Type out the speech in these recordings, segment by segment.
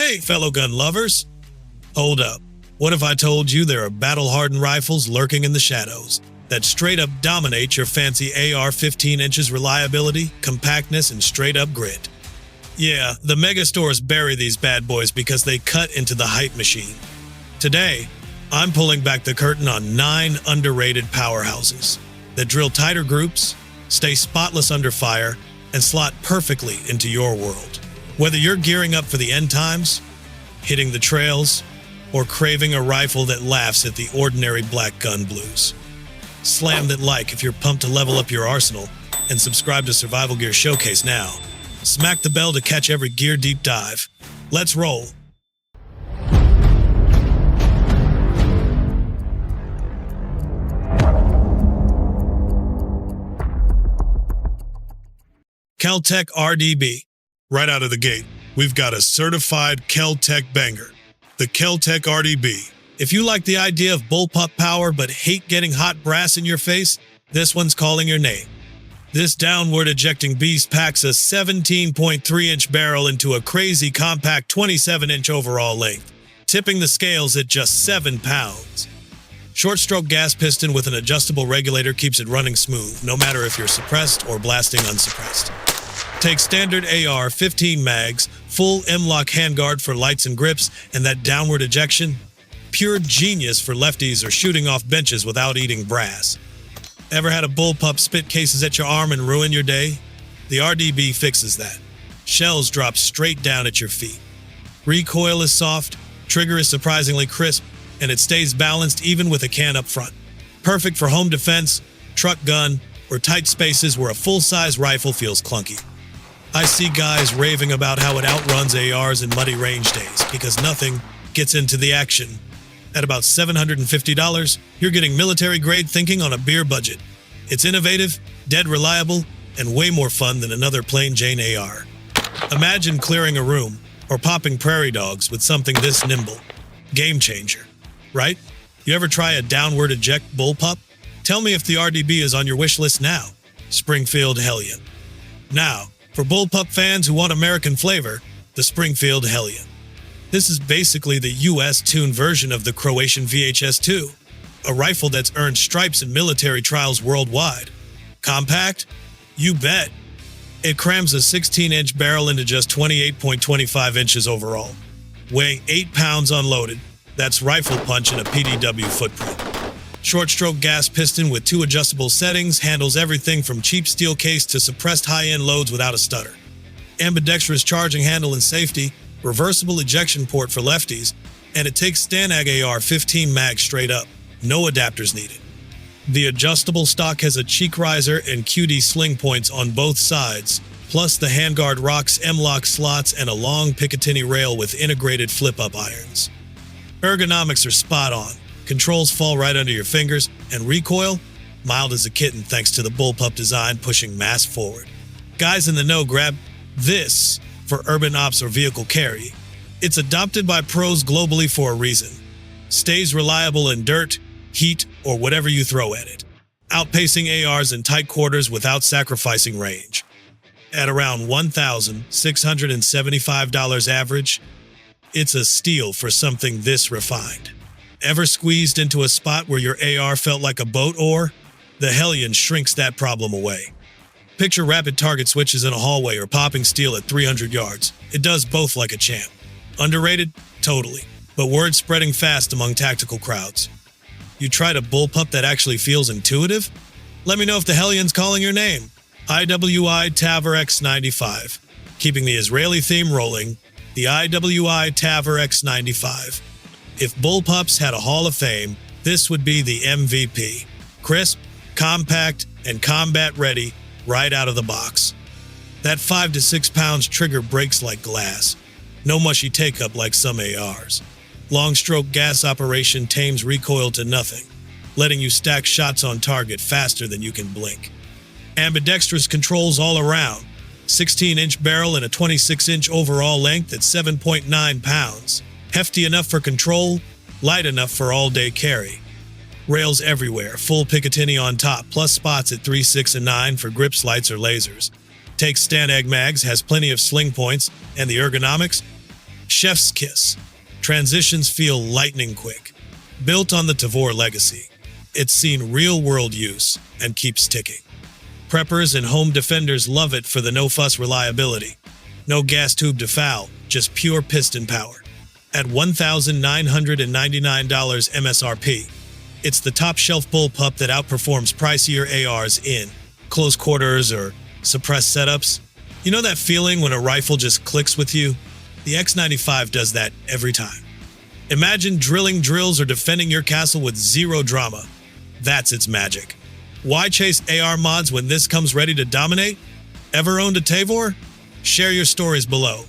Hey, fellow gun lovers! Hold up. What if I told you there are battle-hardened rifles lurking in the shadows that straight up dominate your fancy AR-15 inches reliability, compactness, and straight-up grit? Yeah, the mega stores bury these bad boys because they cut into the hype machine. Today, I'm pulling back the curtain on 9 underrated powerhouses that drill tighter groups, stay spotless under fire, and slot perfectly into your world. Whether you're gearing up for the end times, hitting the trails, or craving a rifle that laughs at the ordinary black gun blues, slam that like if you're pumped to level up your arsenal, and subscribe to Survival Gear Showcase now. Smack the bell to catch every gear deep dive. Let's roll. Kel-Tec RDB. Right out of the gate, we've got a certified Kel-Tec banger, the Kel-Tec RDB. If you like the idea of bullpup power but hate getting hot brass in your face, this one's calling your name. This downward ejecting beast packs a 17.3-inch barrel into a crazy compact 27-inch overall length, tipping the scales at just 7 pounds. Short-stroke gas piston with an adjustable regulator keeps it running smooth, no matter if you're suppressed or blasting unsuppressed. Take standard AR-15 mags, full M-lock handguard for lights and grips, and that downward ejection? Pure genius for lefties or shooting off benches without eating brass. Ever had a bullpup spit cases at your arm and ruin your day? The RDB fixes that. Shells drop straight down at your feet. Recoil is soft, trigger is surprisingly crisp, and it stays balanced even with a can up front. Perfect for home defense, truck gun, or tight spaces where a full-size rifle feels clunky. I see guys raving about how it outruns ARs in muddy range days because nothing gets into the action. At about $750, you're getting military-grade thinking on a beer budget. It's innovative, dead reliable, and way more fun than another plain Jane AR. Imagine clearing a room or popping prairie dogs with something this nimble. Game changer, right? You ever try a downward eject bullpup? Tell me if the RDB is on your wish list now. Springfield Hellion. Now, for bullpup fans who want American flavor, the Springfield Hellion. This is basically the US-tuned version of the Croatian VHS-2, a rifle that's earned stripes in military trials worldwide. Compact? You bet. It crams a 16-inch barrel into just 28.25 inches overall, weighing 8 pounds unloaded. That's rifle punch in a PDW footprint. Short-stroke gas piston with 2 adjustable settings handles everything from cheap steel case to suppressed high-end loads without a stutter. Ambidextrous charging handle and safety, reversible ejection port for lefties, and it takes STANAG AR-15 mag straight up. No adapters needed. The adjustable stock has a cheek riser and QD sling points on both sides, plus the handguard rocks M-lock slots and a long Picatinny rail with integrated flip-up irons. Ergonomics are spot on. Controls fall right under your fingers, and recoil? Mild as a kitten thanks to the bullpup design pushing mass forward. Guys in the know grab this for urban ops or vehicle carry. It's adopted by pros globally for a reason. Stays reliable in dirt, heat, or whatever you throw at it, outpacing ARs in tight quarters without sacrificing range. At around $1,675 average, it's a steal for something this refined. Ever squeezed into a spot where your AR felt like a boat oar? The Hellion shrinks that problem away. Picture rapid target switches in a hallway or popping steel at 300 yards. It does both like a champ. Underrated? Totally. But word spreading fast among tactical crowds. You tried a bullpup that actually feels intuitive? Let me know if the Hellion's calling your name. IWI Tavor X95. Keeping the Israeli theme rolling, the IWI Tavor X95. If bullpups had a Hall of Fame, this would be the MVP. Crisp, compact, and combat ready right out of the box. That 5 to 6 pounds trigger breaks like glass. No mushy take-up like some ARs. Long-stroke gas operation tames recoil to nothing, letting you stack shots on target faster than you can blink. Ambidextrous controls all around. 16-inch barrel and a 26-inch overall length at 7.9 pounds. Hefty enough for control, light enough for all-day carry. Rails everywhere, full Picatinny on top, plus spots at 3, 6, and 9 for grips, lights, or lasers. Takes STANAG mags, has plenty of sling points, and the ergonomics? Chef's kiss. Transitions feel lightning quick. Built on the Tavor legacy, it's seen real-world use and keeps ticking. Preppers and home defenders love it for the no-fuss reliability. No gas tube to foul, just pure piston power. At $1,999 MSRP, it's the top-shelf bullpup that outperforms pricier ARs in close quarters or suppressed setups. You know that feeling when a rifle just clicks with you? The X95 does that every time. Imagine drilling drills or defending your castle with zero drama. That's its magic. Why chase AR mods when this comes ready to dominate? Ever owned a Tavor? Share your stories below.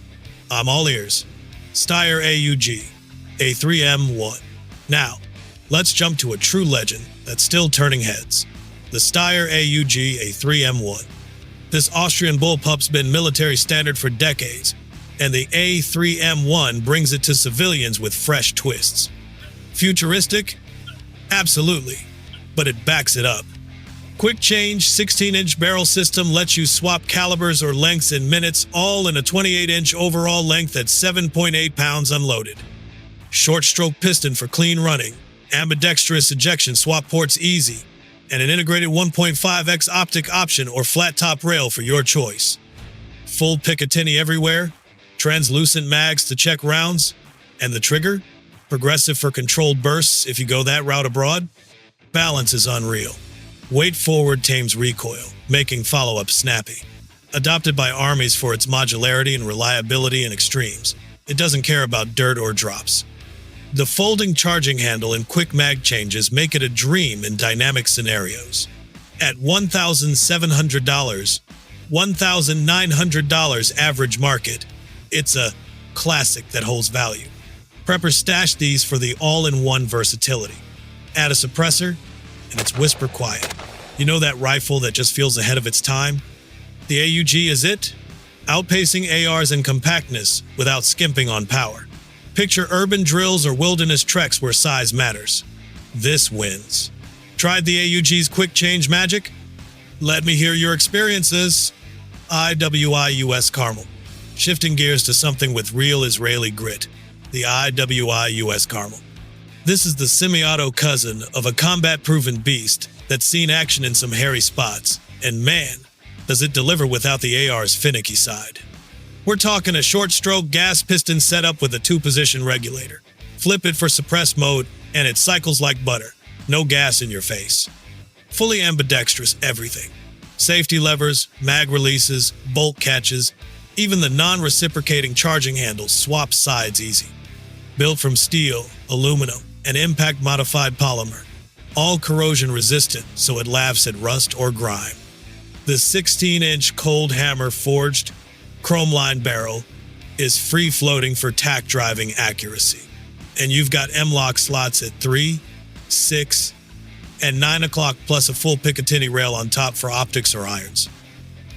I'm all ears. Steyr AUG A3 M1. Now, let's jump to a true legend that's still turning heads. The Steyr AUG A3 M1. This Austrian bullpup's been military standard for decades, and the A3 M1 brings it to civilians with fresh twists. Futuristic? Absolutely, but it backs it up. Quick change, 16-inch barrel system lets you swap calibers or lengths in minutes, all in a 28-inch overall length at 7.8 pounds unloaded. Short stroke piston for clean running, ambidextrous ejection swap ports easy, and an integrated 1.5x optic option or flat top rail for your choice. Full Picatinny everywhere, translucent mags to check rounds, and the trigger? Progressive for controlled bursts if you go that route abroad. Balance is unreal. Weight forward tames recoil, making follow-up snappy. Adopted by armies for its modularity and reliability in extremes, it doesn't care about dirt or drops. The folding charging handle and quick mag changes make it a dream in dynamic scenarios. At $1,700, $1,900 average market, it's a classic that holds value. Preppers stash these for the all-in-one versatility. Add a suppressor, and it's whisper quiet. You know that rifle that just feels ahead of its time? The AUG is it, outpacing ARs in compactness without skimping on power. Picture urban drills or wilderness treks where size matters. This wins. Tried the AUG's quick change magic? Let me hear your experiences. IWI US Carmel. Shifting gears to something with real Israeli grit. The IWI US Carmel. This is the semi-auto cousin of a combat-proven beast that's seen action in some hairy spots, and man, does it deliver without the AR's finicky side. We're talking a short-stroke gas piston setup with a 2-position regulator. Flip it for suppressed mode, and it cycles like butter. No gas in your face. Fully ambidextrous everything. Safety levers, mag releases, bolt catches, even the non-reciprocating charging handles swap sides easy. Built from steel, aluminum, and impact-modified polymer. All corrosion-resistant, so it laughs at rust or grime. The 16-inch cold hammer forged, chrome-lined barrel is free-floating for tack-driving accuracy. And you've got M-lock slots at 3, 6, and 9 o'clock plus a full Picatinny rail on top for optics or irons.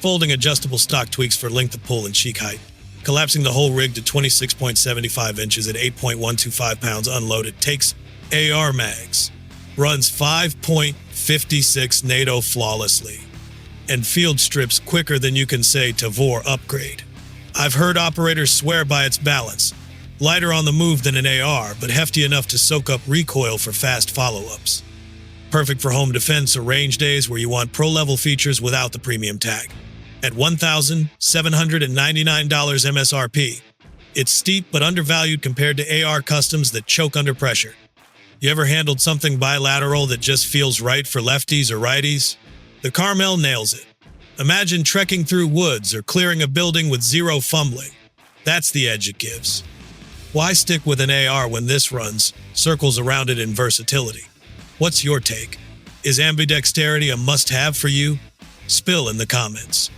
Folding adjustable stock tweaks for length of pull and cheek height. Collapsing the whole rig to 26.75 inches at 8.125 pounds unloaded takes AR mags. Runs 5.56 NATO flawlessly. And field strips quicker than you can say Tavor upgrade. I've heard operators swear by its balance. Lighter on the move than an AR, but hefty enough to soak up recoil for fast follow-ups. Perfect for home defense or range days where you want pro-level features without the premium tag. At $1,799 MSRP, it's steep but undervalued compared to AR customs that choke under pressure. You ever handled something bilateral that just feels right for lefties or righties? The Carmel nails it. Imagine trekking through woods or clearing a building with zero fumbling. That's the edge it gives. Why stick with an AR when this runs circles around it in versatility? What's your take? Is ambidexterity a must-have for you? Spill in the comments.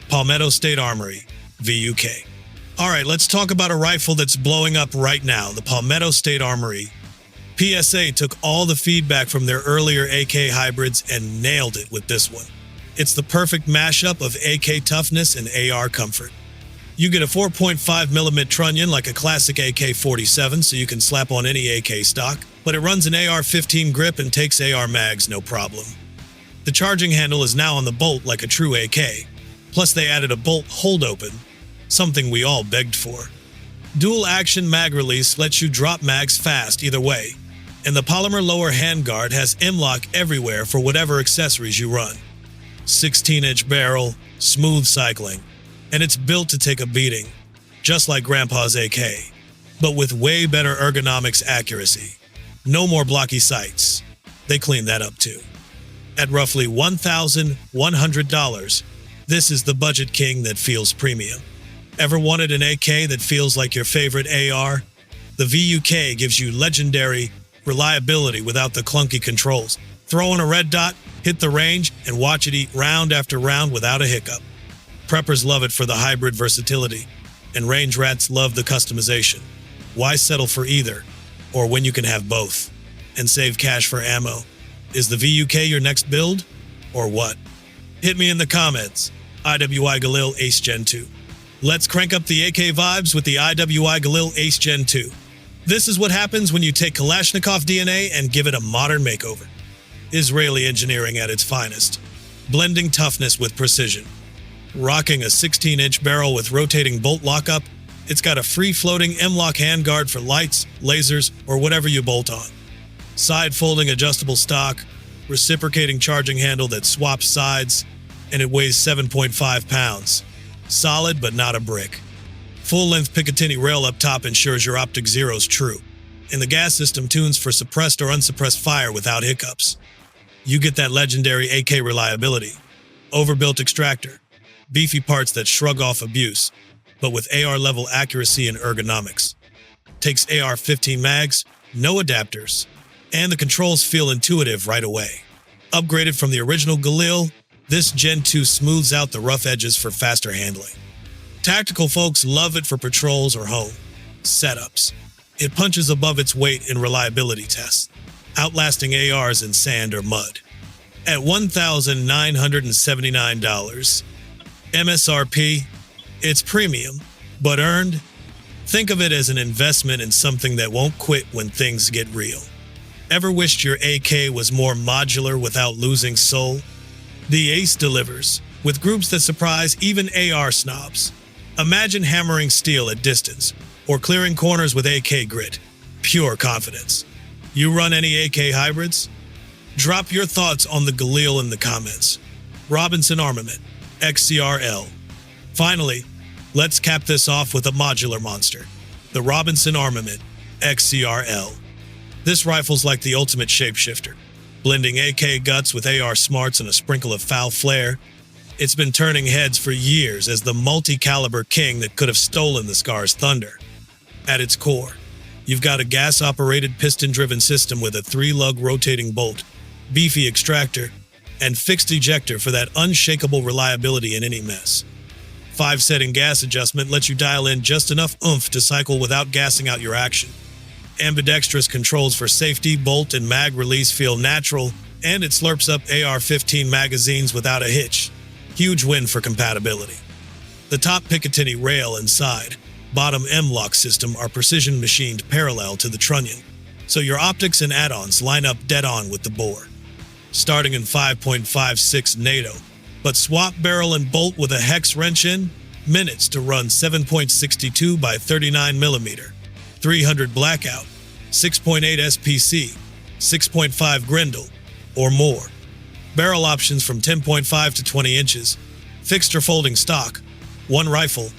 Palmetto State Armory, VUK. Alright, let's talk about a rifle that's blowing up right now, the Palmetto State Armory. PSA took all the feedback from their earlier AK hybrids and nailed it with this one. It's the perfect mashup of AK toughness and AR comfort. You get a 4.5mm trunnion like a classic AK-47 so you can slap on any AK stock, but it runs an AR-15 grip and takes AR mags no problem. The charging handle is now on the bolt like a true AK, plus they added a bolt hold open, something we all begged for. Dual action mag release lets you drop mags fast either way, and the polymer lower handguard has M-lock everywhere for whatever accessories you run. 16-inch barrel, smooth cycling, and it's built to take a beating, just like Grandpa's AK, but with way better ergonomics accuracy. No more blocky sights. They cleaned that up too. At roughly $1,100, this is the budget king that feels premium. Ever wanted an AK that feels like your favorite AR? The VUK gives you legendary reliability without the clunky controls. Throw in a red dot, hit the range, and watch it eat round after round without a hiccup. Preppers love it for the hybrid versatility, and range rats love the customization. Why settle for either, or when you can have both, and save cash for ammo? Is the VUK your next build, or what? Hit me in the comments. IWI Galil Ace Gen 2. Let's crank up the AK vibes with the IWI Galil Ace Gen 2. This is what happens when you take Kalashnikov DNA and give it a modern makeover. Israeli engineering at its finest, blending toughness with precision. Rocking a 16-inch barrel with rotating bolt lockup, it's got a free-floating M-lock handguard for lights, lasers, or whatever you bolt on. Side-folding adjustable stock, reciprocating charging handle that swaps sides, and it weighs 7.5 pounds. Solid but not a brick. Full-length Picatinny rail up top ensures your optic zero's true, and the gas system tunes for suppressed or unsuppressed fire without hiccups. You get that legendary AK reliability. Overbuilt extractor, beefy parts that shrug off abuse, but with AR-level accuracy and ergonomics. Takes AR-15 mags, no adapters, and the controls feel intuitive right away. Upgraded from the original Galil, this Gen 2 smooths out the rough edges for faster handling. Tactical folks love it for patrols or home setups. It punches above its weight in reliability tests, outlasting ARs in sand or mud. At $1,979 MSRP, it's premium, but earned. Think of it as an investment in something that won't quit when things get real. Ever wished your AK was more modular without losing soul? The Ace delivers, with groups that surprise even AR snobs. Imagine hammering steel at distance, or clearing corners with AK grit. Pure confidence. You run any AK hybrids? Drop your thoughts on the Galil in the comments. Robinson Armament, XCR-L. Finally, let's cap this off with a modular monster, the Robinson Armament, XCR-L. This rifle's like the ultimate shapeshifter, blending AK guts with AR smarts and a sprinkle of foul flair. It's been turning heads for years as the multi-caliber king that could have stolen the Scar's thunder. At its core, you've got a gas-operated piston-driven system with a 3-lug rotating bolt, beefy extractor, and fixed ejector for that unshakable reliability in any mess. 5-setting gas adjustment lets you dial in just enough oomph to cycle without gassing out your action. Ambidextrous controls for safety, bolt and mag release feel natural, and it slurps up AR-15 magazines without a hitch. Huge win for compatibility. The top Picatinny rail and side, bottom M-lock system are precision machined parallel to the trunnion, so your optics and add-ons line up dead on with the bore. Starting in 5.56 NATO, but swap barrel and bolt with a hex wrench in, minutes to run 7.62 by 39 mm, 300 blackout, 6.8 SPC, 6.5 Grendel, or more. Barrel options from 10.5 to 20 inches, fixed or folding stock, one rifle,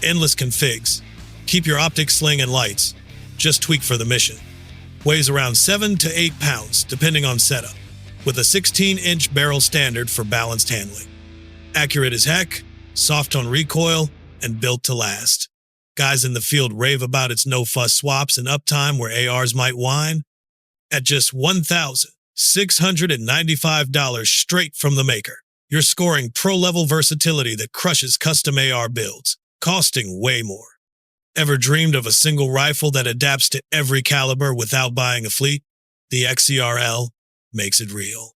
endless configs. Keep your optics sling and lights, just tweak for the mission. Weighs around 7 to 8 pounds depending on setup, with a 16-inch barrel standard for balanced handling. Accurate as heck, soft on recoil, and built to last. Guys in the field rave about its no-fuss swaps and uptime where ARs might whine. At just $1,695 straight from the maker, you're scoring pro-level versatility that crushes custom AR builds, costing way more. Ever dreamed of a single rifle that adapts to every caliber without buying a fleet? The XCR-L makes it real.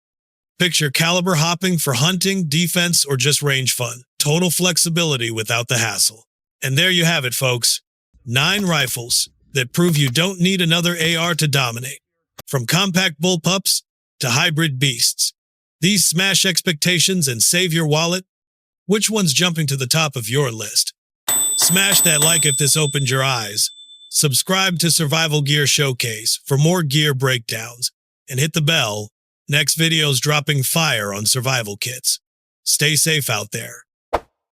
Picture caliber hopping for hunting, defense, or just range fun. Total flexibility without the hassle. And there you have it, folks. 9 rifles that prove you don't need another AR to dominate. From compact bullpups to hybrid beasts. These smash expectations and save your wallet. Which one's jumping to the top of your list? Smash that like if this opened your eyes. Subscribe to Survival Gear Showcase for more gear breakdowns, and hit the bell. Next video's dropping fire on survival kits. Stay safe out there.